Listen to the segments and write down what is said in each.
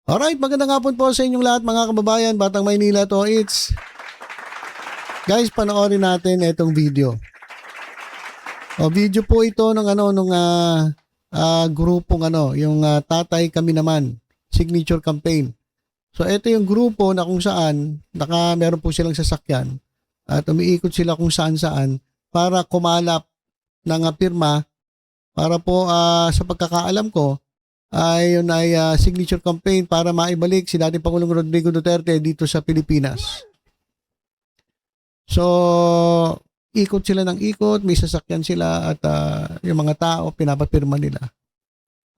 Alright, magandang hapon po sa inyong lahat mga kababayan, Batang Maynila to. Guys, panoorin natin itong video. Video po ito ng grupong yung Tatay Kami Naman signature campaign. So ito yung grupo na kung saan meron po silang sasakyan at umiikot sila kung saan-saan para kumalap ng pirma para po sa pagkakaalam ko ay signature campaign para maibalik si dating Pangulong Rodrigo Duterte dito sa Pilipinas. So, ikot sila ng ikot, may sasakyan sila at yung mga tao pinapapirma nila.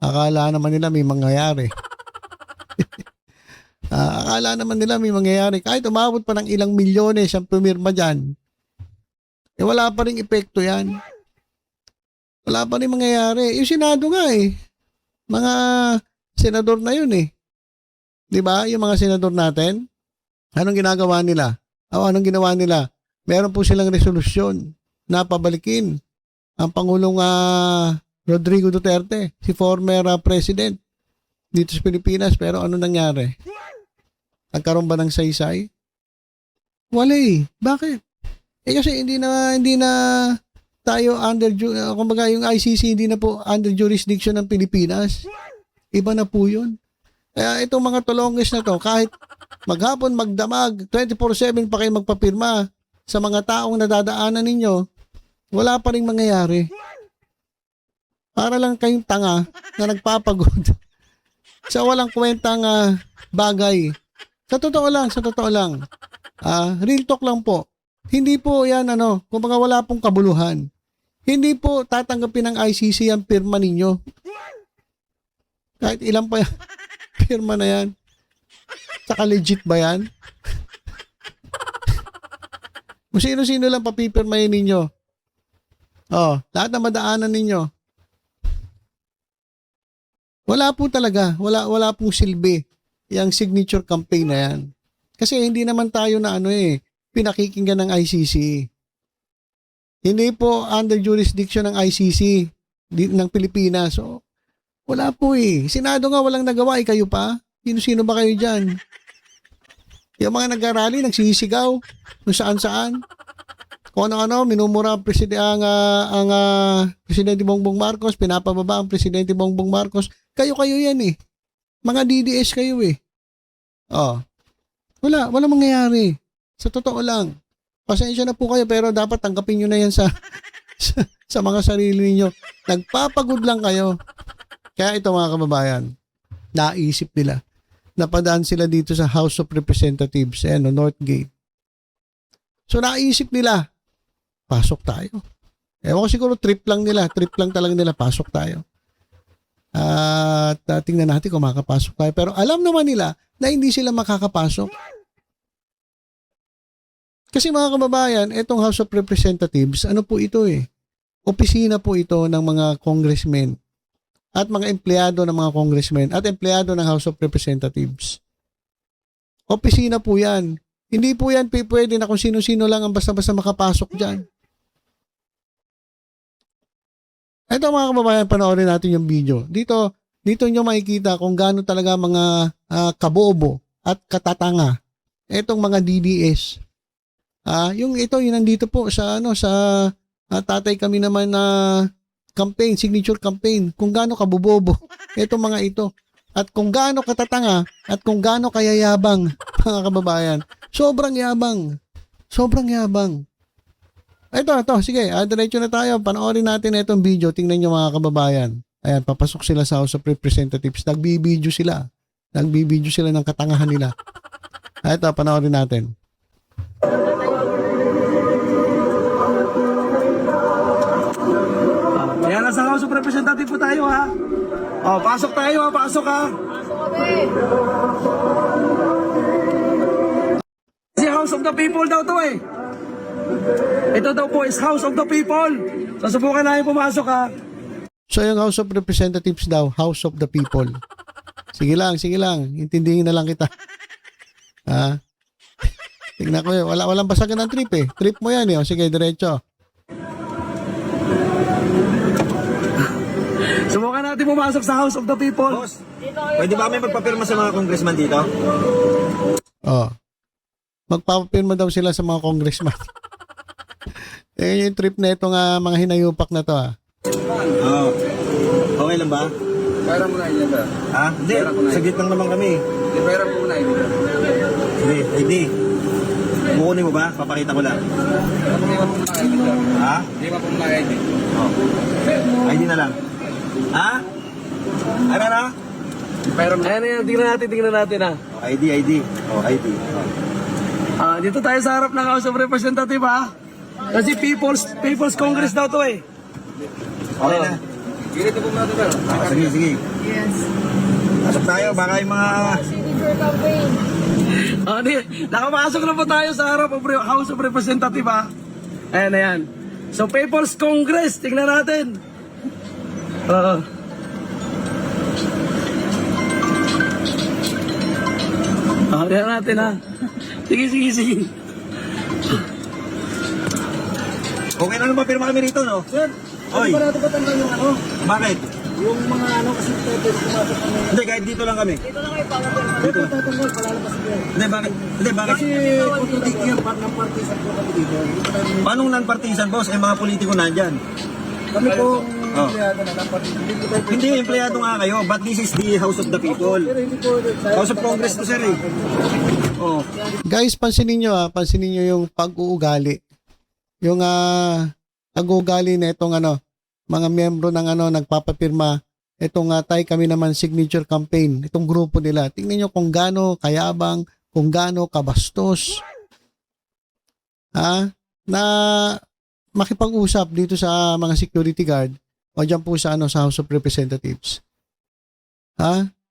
Akala naman nila may mangyayari. Akala naman nila may mangyayari. Kahit umabot pa ng ilang milyones ang pumirma dyan, wala pa rin epekto yan. Wala pa rin mangyayari. Yung Senado nga mga senador na yun Di ba? Yung mga senador natin, anong ginagawa nila? Anong ginawa nila? Meron po silang resolusyon na pabalikin ang Pangulong Rodrigo Duterte, si former president dito sa Pilipinas. Pero ano nangyari? Nagkaroon ba ng saysay? Wala Bakit? Kasi hindi na tayo under, kumbaga yung ICC hindi na po under jurisdiction ng Pilipinas. Iba na po yun. Kaya itong mga tulongges na to, kahit maghapon magdamag, 24/7 pa kayo magpapirma sa mga taong nadadaanan ninyo, wala pa rin mangyayari. Para lang kayong tanga na nagpapagod sa walang kwentang bagay. Sa totoo lang. Real talk lang po. Hindi po yan kumbaga wala pong kabuluhan. Hindi po tatanggapin ng ICC ang pirma ninyo. Kahit ilan pa yan, pirma na yan. Saka legit ba yan? Kung sino-sino lang papipirmahin ninyo. Lahat na madaanan ninyo. Wala po talaga. Wala pong silbi yung signature campaign na yan. Kasi hindi naman tayo na pinakikinggan ng ICC. Hindi po under jurisdiction ng ICC ng Pilipinas. So, wala po Senado nga walang nagawa kayo pa. Sino ba kayo dyan? Yung mga nag-arali, nagsisigaw kung saan-saan. Kung ano-ano, minumura ang Presidente Bongbong Marcos, pinapababa ang Presidente Bongbong Marcos. Kayo yan Mga DDS kayo Wala mangyayari. Sa totoo lang. Pasensya na po kayo pero dapat tanggapin nyo na yan sa mga sarili niyo. Nagpapagod lang kayo. Kaya ito mga kababayan, naisip nila. Napadaan sila dito sa House of Representatives, North Gate. So naisip nila, pasok tayo. Ewan ko siguro trip lang talaga nila, pasok tayo. At tingnan natin kung makakapasok tayo. Pero alam naman nila na hindi sila makakapasok. Kasi mga kababayan, itong House of Representatives, ano po ito opisina po ito ng mga congressmen at mga empleyado ng mga congressmen at empleyado ng House of Representatives. Opisina po yan. Hindi po yan pwede na kung sino-sino lang ang basta-basta makapasok dyan. Ito mga kababayan, panoorin natin yung video. Dito nyo makikita kung gaano talaga mga kabobo at katatanga itong mga DDS. Yung nandito po sa Tatay Kami Naman na campaign, signature campaign, kung gaano kabobobo itong mga ito. At kung gaano katatanga at kung gaano kayayabang mga kababayan. Sobrang yabang. Ito, sige, diretso na tayo. Panoorin natin itong video. Tingnan nyo mga kababayan. Ayan, papasok sila sa House of Representatives. Nagbibideo sila ng katangahan nila. Ito, panoorin natin. Ayan, nasa House of Representatives po tayo pasok tayo pasok Si House of the People daw to Ito daw po is House of the People. So subukan natin pumasok So yung House of Representatives daw, House of the People. Sige lang. Intindihin na lang kita. Tingnan ko walang basagan ng trip Trip mo yan Sige, diretso. Subukan natin pumasok sa House of the People. Boss. Pwede ba kami magpapirma sa mga congressman dito? Oh. Magpapapirma daw sila sa mga congressman. Eh, yung trip na itong mga hinayupak na to Oo. Okay lang ba? Pera mo na yun, sir. Ha? Hindi, saglit lang naman kami. Pera mo na yun. Sige, ID. Kukunin mo ba? Papakita ko lang. Hindi mo po na ID, sir. Ha? Hindi mo po na ID. Oh. ID na lang. Ha? Ano na? Pera mo. Ayan, tingnan natin ha. Oh, ID. Oh, ID. Dito tayo sa harap ng House of Representatives ha. Kasi People's Congress daw to eh. Okay na. Gilit po muna ito, sir. Sige. Yes. Pasok tayo, baka yung mga... Signature campaign. Nakapasok na po tayo sa harap ng House of Representatives ha. Ayan. So People's Congress, tingnan natin. Tingnan natin ha. Sige. Okay na naman, pirma kami rito, no? Sir, Oy, natin patanggal yung ano? bakit? Yung mga ano kasi pwede pumasok kami. Hindi, kahit dito lang kami. Dito tatanggal, palalabas ko yan. Hindi, bakit? Kasi politiko yan, ng partisan po kami dito. Paano non-partisan, boss? Eh, mga politiko nandyan. Kami po Oh. empleyado na ng partisan. Hindi, empleyado nga kayo, but this is the House of the People. Pero hindi po, House of Congress to, sir, eh. Oh. Guys, pansinin nyo yung pag-uugali. Yung pag-uugali na itong mga miyembro ng nagpapapirma, itong tayo kami naman signature campaign, itong grupo nila. Tingnan nyo kung gaano kayabang, kung gaano kabastos. Na makipag-usap dito sa mga security guard o dyan po sa sa House of Representatives.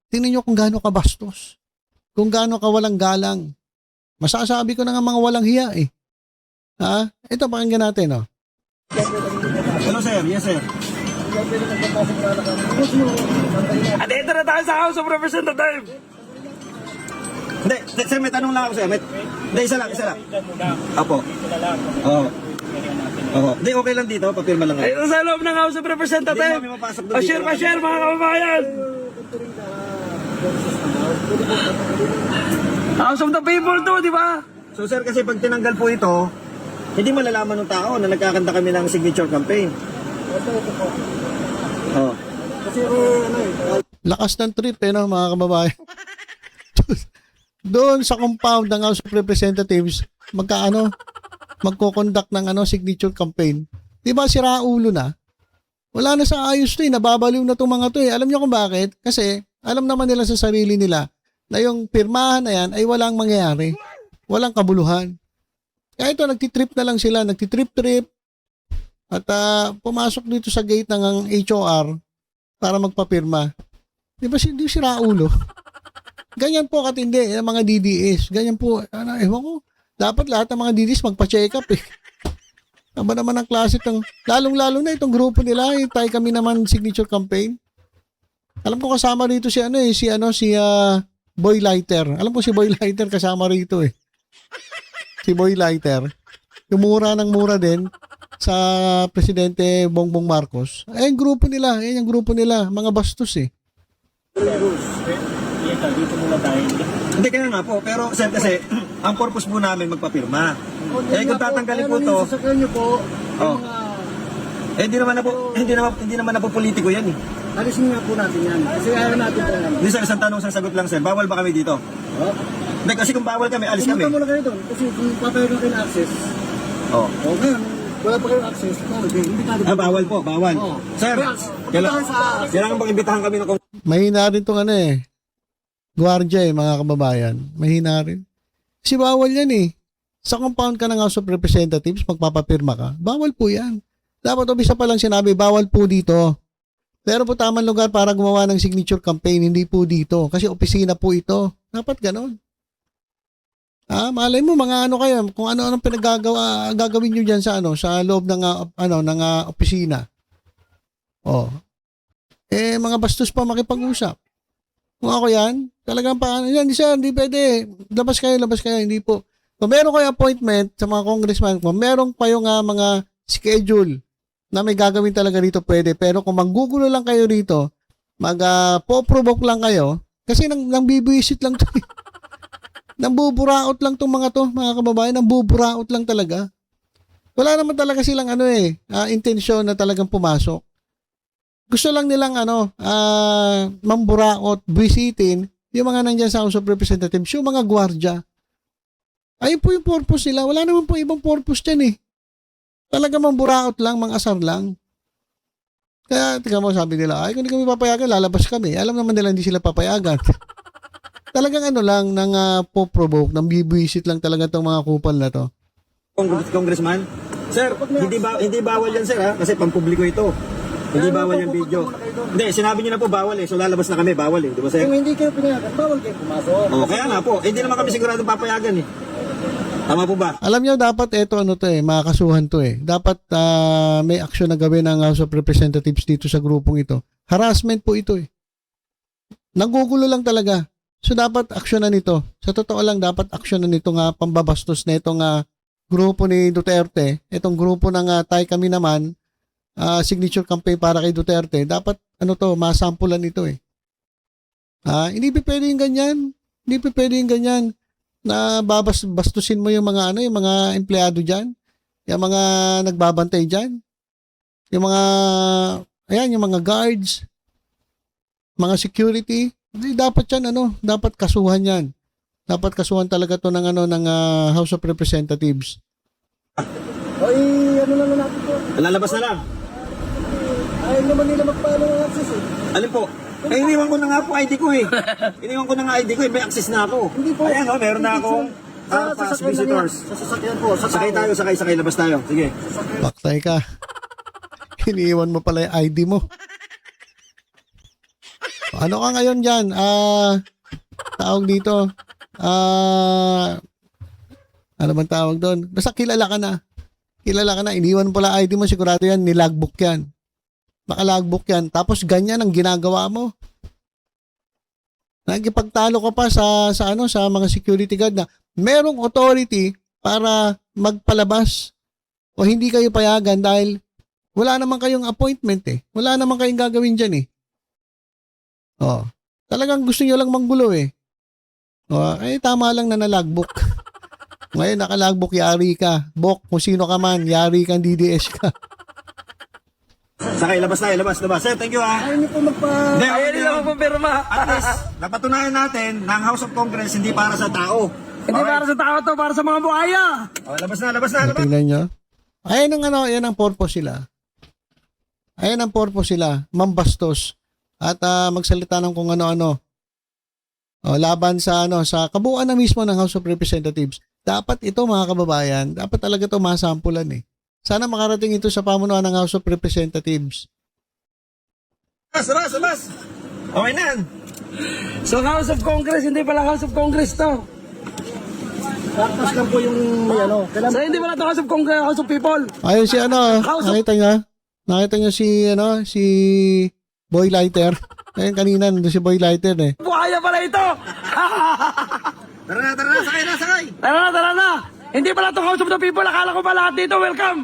Tingnan nyo kung gaano kabastos. Kung gaano kawalang galang. Masasabi ko na nga mga walang hiya eh. Ito, pakinggan natin, Hello, sir. Yes, sir. Dito na tayo sa House of Representatives. Hindi, sir, may tanong lang ako, sir. Hindi, isa lang. Apo. Oo. Hindi, okay lang dito. Papirma lang ako. Ito sa loob ng House of Representatives. Hindi namin mapasok doon. Pa-share mga kababayan. House of the People to, di ba? So, sir, kasi pag tinanggal po ito, hindi malalaman ng tao na nagkakanta kami ng signature campaign. Oh. Lakas ng trip mga kababayan. Doon sa compound ng House of Representatives, magko-conduct ng signature campaign. Di ba sira ulo na? Wala na sa ayos to nababaliw na itong mga to Alam niyo kung bakit? Kasi alam naman nila sa sarili nila na yung pirmahan na yan ay walang mangyayari. Walang kabuluhan. Kaya ito, nagtitrip na lang sila, nagtitrip-trip at pumasok dito sa gate ng HOR para magpapirma. Di ba hindi sira ulo? Ganyan po katindi ang mga DDS. Ganyan po, ewan ko, dapat lahat ng mga DDS magpa-check up eh. Aba naman ang klase itong, lalong-lalo na itong grupo nila, tayo kami naman signature campaign. Alam ko kasama rito si Boy Lighter. Alam ko si Boy Lighter kasama rito eh. Si Boy Lighter, yung mura ng mura din sa Presidente Bongbong Marcos. Yung grupo nila, yung grupo nila, mga bastos eh. Hindi, kaya nga po. Pero, sir, kasi, ang purpose po namin magpapirma. Kung tatanggalin po ito, hindi naman na po politiko yan eh. Alisin nga po natin yan. Kasi ayaw natin po yan. Hindi, sir, isang tanong, isang sagot lang, sir. Bawal ba kami dito? Hindi, kasi kung bawal kami, alis kami. Pumunta muna kayo doon. Kasi kung papayag na kayo na access, ngayon, wala pa kayong access, hindi tayo. Bawal po, bawal. Sir, kailangan bang imbitahan kami ng Mahina rin itong gwardiya mga kababayan. Mahina rin. Kasi bawal yan eh. Sa compound ka ng House of Representatives, magpapapirma ka, bawal po yan. Dapat obisa pa lang sinabi, bawal po dito. Pero po tamang lugar para gumawa ng signature campaign, hindi po dito. Kasi opisina po ito. Dapat ganon. Malay mo mga kayo, kung ano-anong gagawin niyo diyan sa sa loob ng opisina. Mga bastos pa makipag-usap. Kung ako yan, talagang yan, hindi pwede. Labas kayo, hindi po. Kung meron kayo appointment sa mga congressman, kung meron kayo mga schedule na may gagawin talaga rito, pwede. Pero kung manggugulo lang kayo rito, po-provoke lang kayo kasi nang bibisit lang to. Nang buburaot lang tong mga to, mga kababayan, nang buburaot lang talaga. Wala naman talaga silang intensyon na talagang pumasok. Gusto lang nilang mamburaot, bisitin yung mga nandiyan sa House of Representatives, yung mga gwardiya. Ayun po yung purpose nila. Wala naman po ibang purpose dyan eh. Talaga mamburaot lang, mangasar lang. Kaya, tingnan mo, sabi nila, ay kung hindi kami papayagan, lalabas kami. Alam naman nila hindi sila papayagan. Talagang lang, nang po-provoke, nang bibisit lang talaga itong mga kupal na to. Congressman? Sir, hindi bawal yan, sir, ha? Kasi pampubliko ito. Hindi bawal yung video. Hindi, sinabi niyo na po bawal eh. So lalabas na kami, bawal eh. Di ba, sir? Kung hindi kayo pinayagan, bawal kayo pumasok. Kaya nga po. Hindi naman kami sigurado papayagan eh. Tama po ba? Alam nyo, dapat makakasuhan to eh. Dapat may aksyon na gawin ng House of Representatives dito sa grupong ito. Harassment po ito eh. Nagugulo lang talaga. So dapat aksyonan nito. Sa totoo lang, dapat aksyonan nito nga pambabastos na itong grupo ni Duterte. Itong grupo ng Tay Kami Naman, signature campaign para kay Duterte. Dapat masampulan ito eh. Hindi pa pwede yung ganyan. Hindi pa pwede yung ganyan na bastusin mo yung mga yung mga empleyado diyan, yung mga nagbabantay diyan, yung mga yung mga guards, mga security. Hindi dapat yan dapat kasuhan yan. Dapat kasuhan talaga to ng House of Representatives. Ay, lang natin po. Lalabas na lang. Ayaw naman nila magpaano ng access eh. Alin po? Iniwan ko na nga po ID ko eh. Iniwan ko na nga ID ko eh. May access na ako. Hindi po. Ayan meron na akong pass visitors. Sa sasakyan po. Sakay tayo, sakay. Labas tayo. Sige. Paktay ka. Iniiwan mo pala yung ID mo. Ano ka ngayon dyan? Tawag dito. Ano bang tawag doon? Basta kilala ka na. Kilala ka na. Iniwan mo pala ID mo. Sigurado yan. Nilagbook yan. Nakalagbook yan. Tapos ganyan ang ginagawa mo. Nagipagtalo ka pa sa mga security guard na merong authority para magpalabas o hindi kayo payagan dahil wala naman kayong appointment eh. Wala naman kayong gagawin dyan eh. Talagang gusto nyo lang manggulo eh. Tama lang na nalagbook. Ngayon nakalagbook, yari ka. Bok, kung sino ka man, yari kang DDS ka. Sakay, labas tayo, labas. Sir, thank you ha. Ayaw niyo po Ayaw nila magpapirma. At least, napatunayan natin na ang House of Congress hindi para sa tao. Hindi para sa tao to, para sa mga buhaya. Labas na. Tingnan nyo. Yan ang purpose sila. Ayan ang purpose sila. Mambastos. At magsalita ng kung ano-ano. Laban sa kabuuan na mismo ng House of Representatives. Dapat ito mga kababayan, dapat talaga ito masampulan eh. Sana makarating ito sa pamunuan ng House of Representatives. Labas. Okay na yan. So House of Congress, hindi pala House of Congress to. Tapos lang po yung So hindi pala to House of Congress, House of People. Ayun si nakita nyo si Boy Lighter. Ayun kanina nandun si Boy Lighter eh. Buhaya pala ito. Tara na, sakay. Tara na. Hindi pala to House of the People, akala ko pa lahat dito, welcome.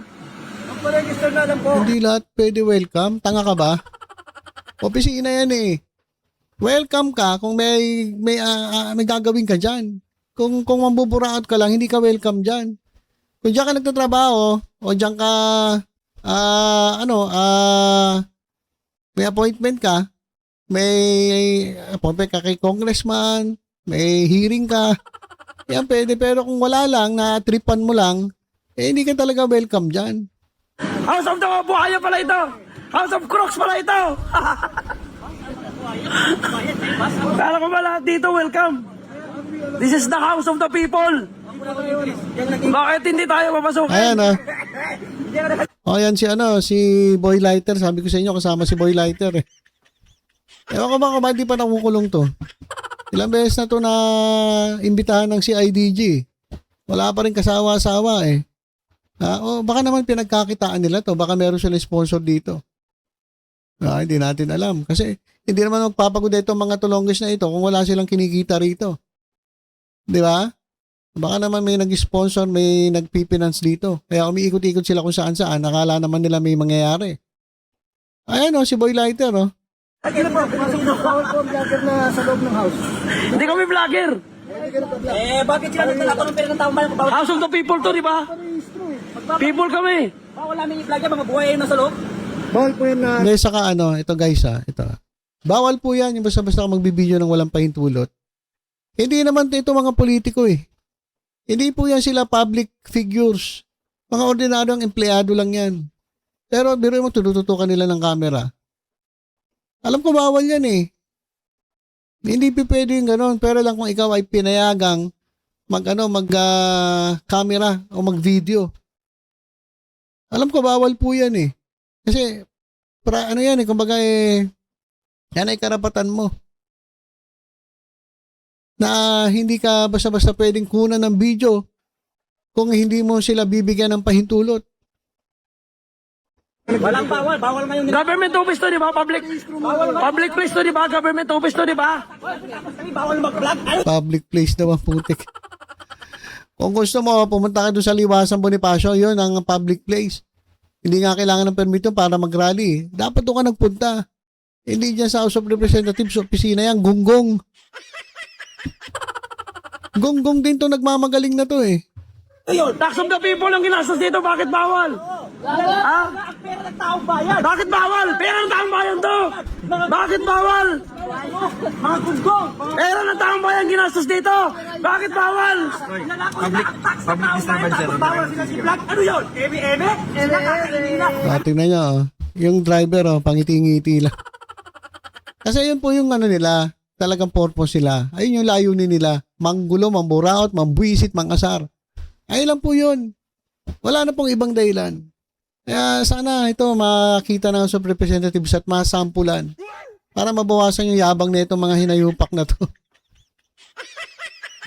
Register na lang po. Hindi lahat pwede welcome. Tanga ka ba? Opisina yan eh. Welcome ka kung may gagawin ka dyan. Kung mambuburaot ka lang, hindi ka welcome dyan. Kung dyan ka nagtatrabaho, o dyan ka, may appointment ka, may appointment ka kay congressman, may hearing ka, yan pwede. Pero kung wala lang, na-tripan mo lang, hindi ka talaga welcome dyan. House of the Buhaya pala ito. House of Crooks pala ito. Kala ko ba lahat dito, welcome. This is the House of the People. Bakit hindi tayo papasok? Ayan yan si Boy Lighter. Sabi ko sa inyo, kasama si Boy Lighter eh. Ewan ko ba kung hindi pa nakukulong to. Ilang beses na to na imbitahan ng CIDG. Wala pa rin kasawa-sawa eh. Baka naman pinagkakitaan nila to. Baka meron sila sponsor dito. Hindi natin alam. Kasi hindi naman magpapagod itong mga tulonggis na ito kung wala silang kinikita rito. Di ba? Baka naman may nag-sponsor, may nag-finance dito. Kaya umiikot-ikot sila kung saan-saan. Nakala naman nila may mangyayari. Ayan si Boy Lighter Bawal po ang vlogger na sa loob ng house. Hindi kami vlogger. Bakit sila nagtatapon ng pera ng taong bayan? House of the people to, di ba? People kami. Bawal namin i-vlog yan, mga buhay na sa loob. Bawal po yan na... Hindi, saka ano, ito guys ito. Bawal po yan, yung basta-basta ka magbibideo ng walang pahintulot. Hindi naman ito mga politiko eh. Hindi po yan sila public figures. Mga ordinaryong empleyado lang yan. Pero biro mo, tututukan nila ng camera. Alam ko bawal yan eh. Hindi pwede yung gano'n. Pero lang kung ikaw ay pinayagang camera o mag-video. Alam ko bawal po yan eh. Kasi, ano yan eh, kumbaga yan ay karapatan mo. Na hindi ka basta-basta pwedeng kunan ng video kung hindi mo sila bibigyan ng pahintulot. Walang bawal. Bawal ngayon nila. Government office to, di ba? Public place to, di ba? Government office to, di ba? Bawal mag-vlog. Public place naman putik. Kung gusto mo, pumunta ka doon sa Liwasan Bonifacio, yun ang public place. Hindi nga kailangan ng permito para mag-rally. Dapat doon ka nagpunta. Hindi dyan sa House of Representatives opisina yan, gunggong. Gunggong din to, nagmamagaling na to eh. Tax of the people ang ginastos dito, bakit bawal? Ha? Ang pera ng taong bayan. Bakit bawal? Pera ng taong bayan to! Bakit bawal? Mga gunggong. Pera ng taong bayan ginastos dito! Bakit bawal? Public disturbance. Bawal sila si vlog. Ano yun? Eme-eme? Nakakainina. Tingnan nyo, yung driver, pangiti-ngiti lang. Kasi yun po yung ano nila, talagang purpose sila. Ayun yung layunin nila. Manggulo, mamburaot, mambuisit, mangasar. Ayun lang po yun. Wala na pong ibang dahilan. Kaya sana ito makita ng House of Representatives at masampulan para mabawasan yung yabang na itong mga hinayupak na to.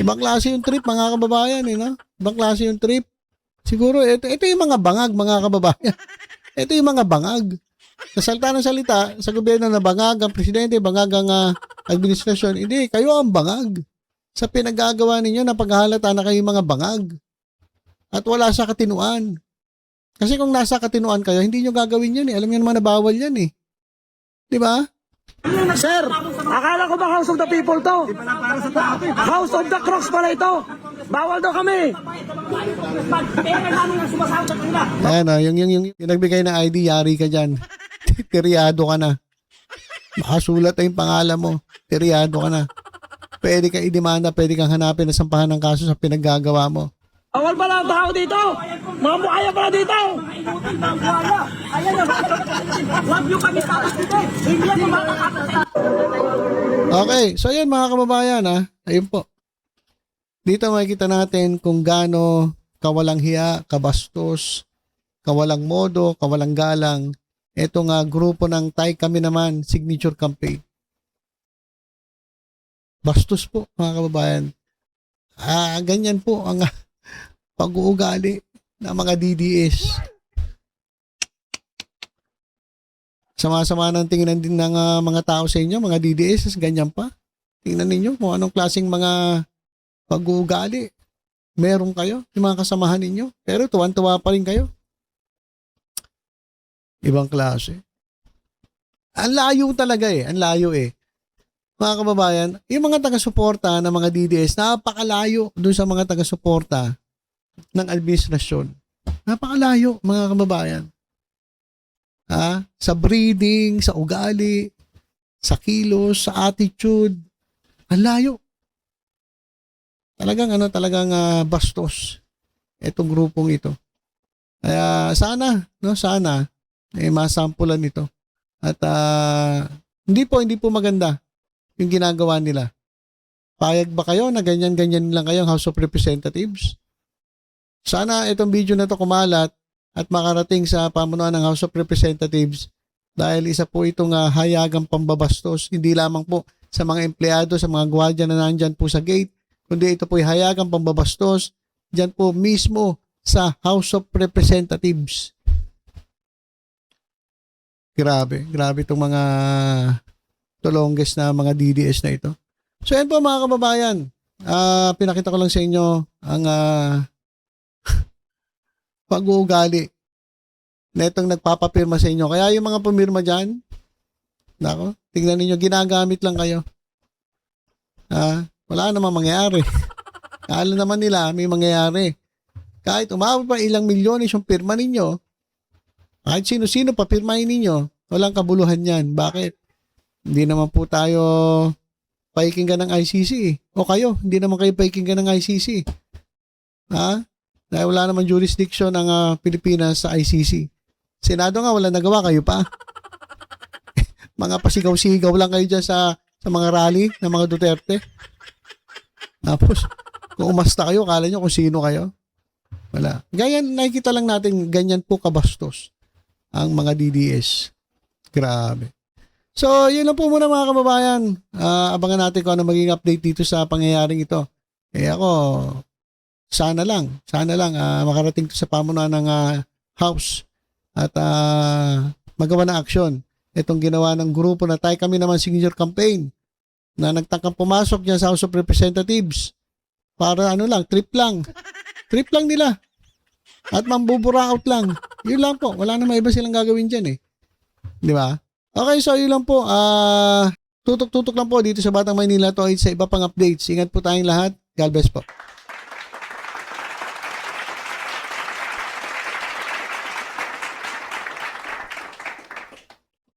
Ibang klase yung trip, mga kababayan, no? Ibang klase yung trip. Siguro, ito yung mga bangag, mga kababayan. Ito yung mga bangag. Sa salita ng salita, sa gobyerno na bangag ang presidente, bangag ang administrasyon. Hindi, kayo ang bangag. Sa pinagagawa ninyo na paghahalata na kayo mga bangag. At wala sa katinuan. Kasi kung nasa katinuan kayo, hindi nyo gagawin yan eh. Alam nyo naman na bawal yan eh. Di ba? Sir, akala ko ba House of the People to? House of the Crocs pala ito. Bawal daw kami. Pera namin ang sumasahod sa kanila. Ayan yung nagbigay na ID, yari ka dyan. Tiryado ka na. Makasulat na yung pangalan mo. Tiryado ka na. Pwede ka idemanda, pwede kang hanapin at sampahan ng kaso sa pinaggagawa mo. Bawal pala ang tao dito. Mga buhaya pala dito. Ang buhaya. Ayan na. Huwag nyo kami tapos dito. Hindi ako makakapatay. Okay, so yun mga kababayan ayun po. Dito makikita natin kung gaano kawalang hiya, kabastos, kawalang modo, kawalang galang itong grupo ng Tay Kami Naman signature campaign. Bastos po mga kababayan. Ganyan po ang pag-uugali ng mga DDS. Sama-sama ng tingnan din ng mga tao sa inyo, mga DDS, ganyan pa. Tingnan ninyo kung anong klaseng mga pag-uugali meron kayo, yung mga kasamahan ninyo. Pero tuwan-tuwa pa rin kayo. Ibang klase. Ang layo talaga ang layo Mga kababayan, yung mga taga-suporta ng mga DDS, napakalayo doon sa mga taga-suporta ng administrasyon. Napakalayo, mga kababayan. Sa breeding, sa ugali, sa kilos, sa attitude. Ang layo. Talagang bastos itong grupong ito. Kaya sana masampulan ito. At hindi po maganda yung ginagawa nila. Payag ba kayo na ganyan-ganyan lang kayong House of Representatives? Sana itong video na to kumalat at makarating sa pamunuan ng House of Representatives dahil isa po itong hayagang pambabastos, hindi lamang po sa mga empleyado, sa mga gwardiya na nandyan po sa gate, kundi ito po ay hayagang pambabastos dyan po mismo sa House of Representatives. Grabe itong mga tulongges na mga DDS na ito. So yan po mga kababayan, pinakita ko lang sa inyo ang pag-uugali na itong nagpapapirma sa inyo. Kaya yung mga pumirma dyan, Nako, tignan ninyo, ginagamit lang kayo. Wala namang mangyayari. Kala naman nila may mangyayari. Kahit umabot pa ilang milyones yung pirma ninyo, kahit sino-sino papirmahin ninyo, walang kabuluhan yan. Bakit? Hindi naman po tayo paikinggan ng ICC. O kayo, hindi naman kayo paikinggan ng ICC. Dahil wala naman jurisdiction ng Pilipinas sa ICC. Senado nga, wala nagawa, kayo pa. Mga pasigaw-sigaw lang kayo dyan sa mga rally ng mga Duterte. Tapos, kung umasta kayo, kala nyo kung sino kayo. Wala. Ganyan, nakikita lang natin, ganyan po kabastos ang mga DDS. Grabe. So, yun lang po muna mga kababayan. Abangan natin kung ano maging update dito sa pangyayaring ito. Ako, sana lang makarating to sa pamunuan ng House at magawa ng aksyon. Itong ginawa ng grupo na Tayo Kami Naman Signature Campaign na nagtangkang pumasok dyan sa House of Representatives para trip lang nila at mambuburaot lang. Yun lang po, wala na may iba silang gagawin dyan di ba? Okay, so yun lang po, tutok-tutok lang po dito sa Batang Maynila to sa iba pang updates. Ingat po tayong lahat. God bless po.